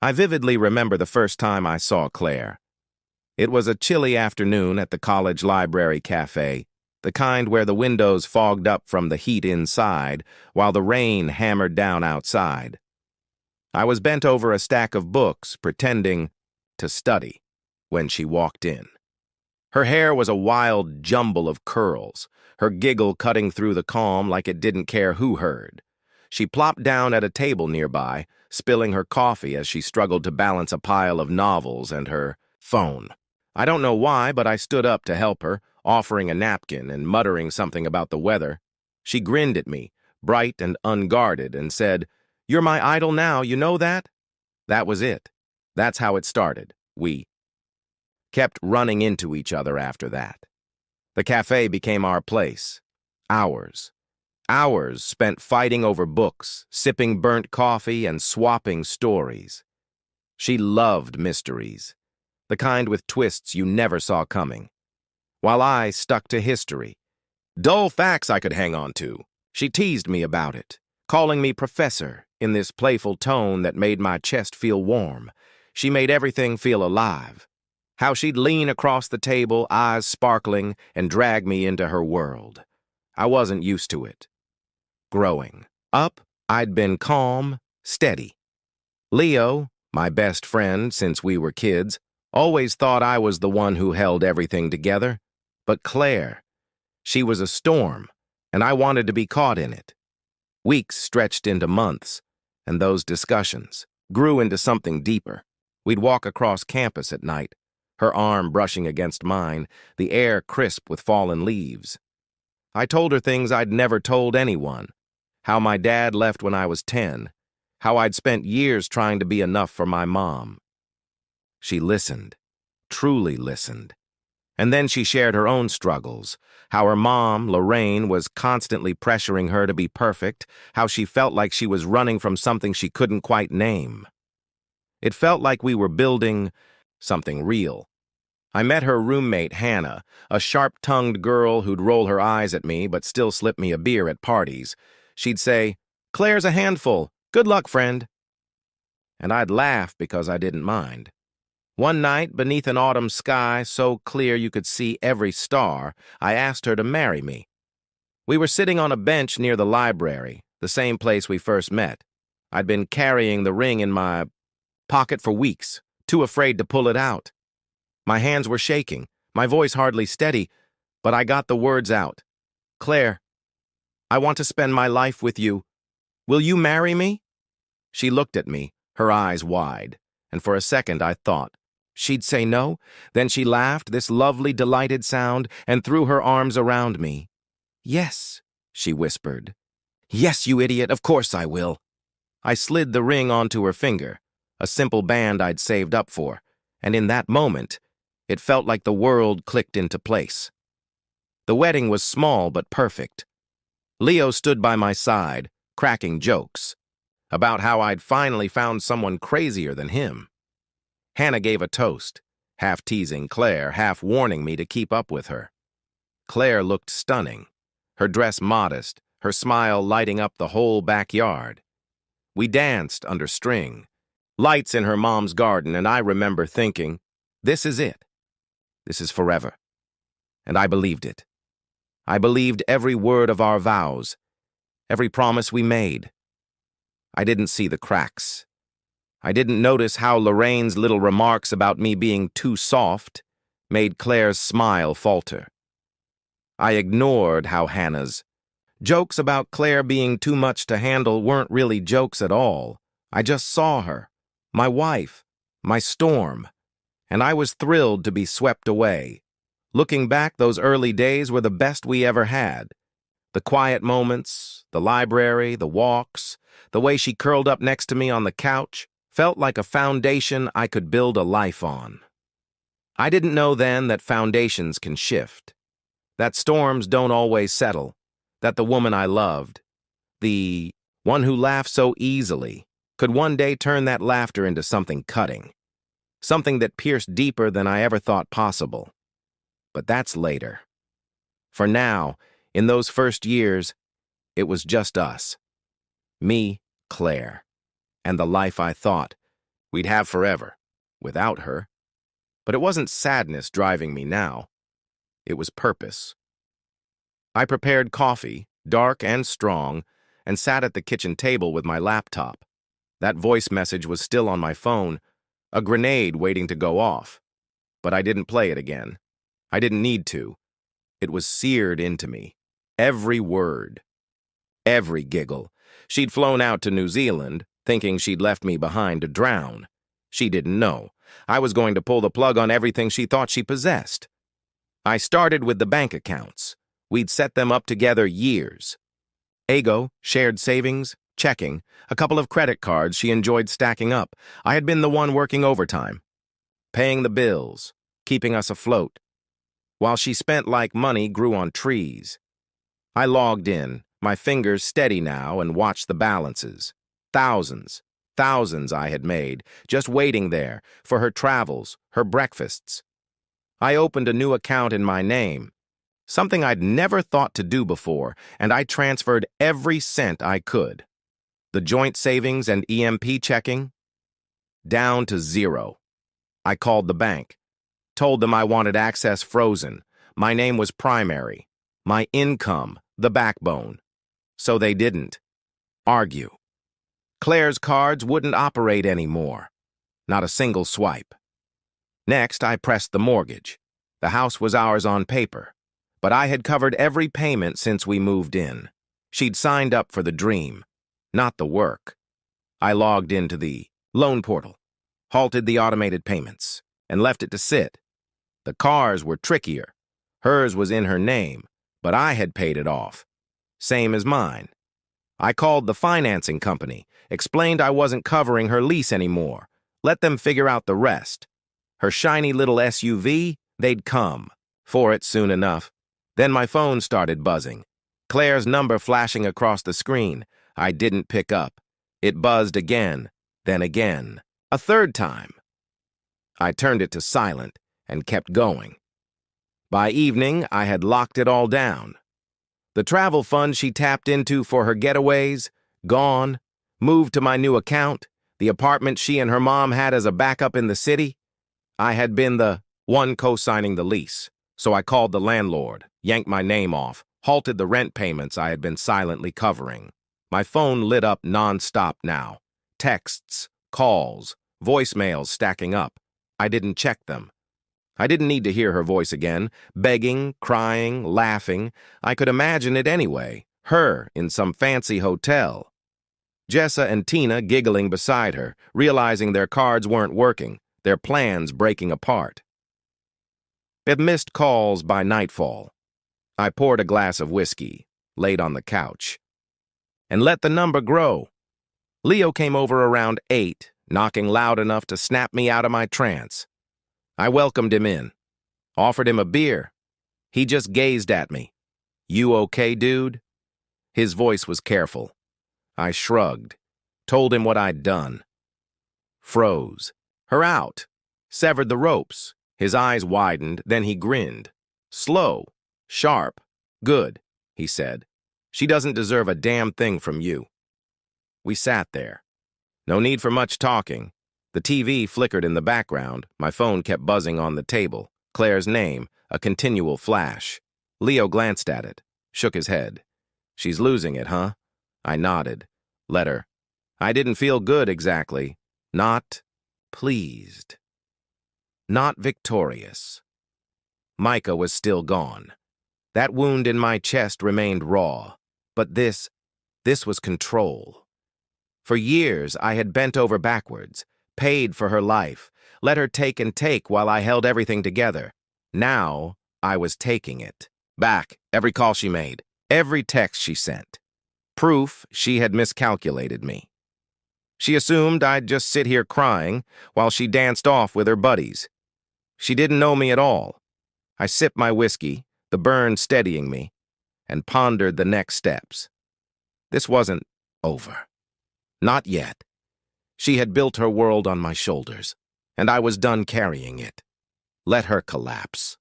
I vividly remember the first time I saw Claire. It was a chilly afternoon at the college library cafe, the kind where the windows fogged up from the heat inside while the rain hammered down outside. I was bent over a stack of books, pretending to study, when she walked in. Her hair was a wild jumble of curls, her giggle cutting through the calm like it didn't care who heard. She plopped down at a table nearby, spilling her coffee as she struggled to balance a pile of novels and her phone. I don't know why, but I stood up to help her, offering a napkin and muttering something about the weather. She grinned at me, bright and unguarded, and said, "You're my idol now, you know that?" That was it. That's how it started. We kept running into each other after that. The cafe became our place. Ours. Hours spent fighting over books, sipping burnt coffee, and swapping stories. She loved mysteries, the kind with twists you never saw coming, while I stuck to history. Dull facts I could hang on to. She teased me about it, calling me professor in this playful tone that made my chest feel warm. She made everything feel alive. How she'd lean across the table, eyes sparkling, and drag me into her world. I wasn't used to it. Growing up, I'd been calm, steady. Leo, my best friend since we were kids, always thought I was the one who held everything together. But Claire, she was a storm, and I wanted to be caught in it. Weeks stretched into months, and those discussions grew into something deeper. We'd walk across campus at night, her arm brushing against mine, the air crisp with fallen leaves. I told her things I'd never told anyone. How my dad left when I was 10. How I'd spent years trying to be enough for my mom. She listened, truly listened. And then she shared her own struggles. How her mom, Lorraine, was constantly pressuring her to be perfect. How she felt like she was running from something she couldn't quite name. It felt like we were building something real. I met her roommate, Hannah, a sharp-tongued girl who'd roll her eyes at me but still slip me a beer at parties. She'd say, "Claire's a handful. Good luck, friend." And I'd laugh because I didn't mind. One night, beneath an autumn sky so clear you could see every star, I asked her to marry me. We were sitting on a bench near the library, the same place we first met. I'd been carrying the ring in my pocket for weeks, too afraid to pull it out. My hands were shaking, my voice hardly steady, but I got the words out. "Claire, I want to spend my life with you. Will you marry me?" She looked at me, her eyes wide, and for a second I thought she'd say no. Then she laughed, this lovely, delighted sound, and threw her arms around me. "Yes," she whispered. "Yes, you idiot, of course I will." I slid the ring onto her finger, a simple band I'd saved up for, and in that moment, it felt like the world clicked into place. The wedding was small but perfect. Leo stood by my side, cracking jokes about how I'd finally found someone crazier than him. Hannah gave a toast, half teasing Claire, half warning me to keep up with her. Claire looked stunning, her dress modest, her smile lighting up the whole backyard. We danced under string, lights in her mom's garden, and I remember thinking, this is it. This is forever. And I believed it. I believed every word of our vows, every promise we made. I didn't see the cracks. I didn't notice how Lorraine's little remarks about me being too soft made Claire's smile falter. I ignored how Hannah's jokes about Claire being too much to handle weren't really jokes at all. I just saw her, my wife, my storm, and I was thrilled to be swept away. Looking back, those early days were the best we ever had. The quiet moments, the library, the walks, the way she curled up next to me on the couch, felt like a foundation I could build a life on. I didn't know then that foundations can shift, that storms don't always settle, that the woman I loved, the one who laughed so easily, could one day turn that laughter into something cutting, something that pierced deeper than I ever thought possible. But that's later. For now, in those first years, it was just us. Me, Claire, and the life I thought We'd have forever, without her. But it wasn't sadness driving me now. It was purpose. I prepared coffee, dark and strong, and sat at the kitchen table with my laptop. That voice message was still on my phone, a grenade waiting to go off. But I didn't play it again. I didn't need to. It was seared into me. Every word. Every giggle. She'd flown out to New Zealand, thinking she'd left me behind to drown. She didn't know. I was going to pull the plug on everything she thought she possessed. I started with the bank accounts. We'd set them up together years. Ego, shared savings, checking, a couple of credit cards she enjoyed stacking up. I had been the one working overtime, paying the bills, keeping us afloat, while she spent like money grew on trees. I logged in, my fingers steady now, and watched the balances. Thousands I had made, just waiting there for her travels, her breakfasts. I opened a new account in my name, something I'd never thought to do before, and I transferred every cent I could. The joint savings and EMP checking, down to zero. I called the bank, told them I wanted access frozen. My name was primary, my income, the backbone. So they didn't argue. Claire's cards wouldn't operate anymore. Not a single swipe. Next, I pressed the mortgage. The house was ours on paper, but I had covered every payment since we moved in. She'd signed up for the dream, not the work. I logged into the loan portal, halted the automated payments, and left it to sit. The cars were trickier. Hers was in her name, but I had paid it off. Same as mine. I called the financing company, explained I wasn't covering her lease anymore. Let them figure out the rest. Her shiny little SUV, they'd come for it soon enough. Then my phone started buzzing. Claire's number flashing across the screen. I didn't pick up. It buzzed again, then again. A third time. I turned it to silent and kept going. By evening, I had locked it all down. The travel fund she tapped into for her getaways, gone. Moved to my new account, the apartment she and her mom had as a backup in the city. I had been the one co-signing the lease, so I called the landlord, yanked my name off, halted the rent payments I had been silently covering. My phone lit up non-stop now. Texts, calls, voicemails stacking up. I didn't check them. I didn't need to hear her voice again, begging, crying, laughing. I could imagine it anyway, her in some fancy hotel. Jessa and Tina giggling beside her, realizing their cards weren't working, their plans breaking apart. It missed calls by nightfall. I poured a glass of whiskey, laid on the couch, and let the number grow. Leo came over around 8, knocking loud enough to snap me out of my trance. I welcomed him in, offered him a beer. He just gazed at me. "You okay, dude?" His voice was careful. I shrugged, told him what I'd done. Froze. Her out. Severed the ropes. His eyes widened, then he grinned. Slow. Sharp. "Good," he said. "She doesn't deserve a damn thing from you." We sat there. No need for much talking. The TV flickered in the background. My phone kept buzzing on the table. Claire's name, a continual flash. Leo glanced at it, shook his head. "She's losing it, huh?" I nodded. Let her. I didn't feel good exactly. Not pleased. Not victorious. Micah was still gone. That wound in my chest remained raw. But this was control. For years, I had bent over backwards, paid for her life, let her take and take while I held everything together. Now, I was taking it. Back, every call she made, every text she sent. Proof she had miscalculated me. She assumed I'd just sit here crying while she danced off with her buddies. She didn't know me at all. I sipped my whiskey, the burn steadying me, and pondered the next steps. This wasn't over. Not yet. She had built her world on my shoulders, and I was done carrying it. Let her collapse.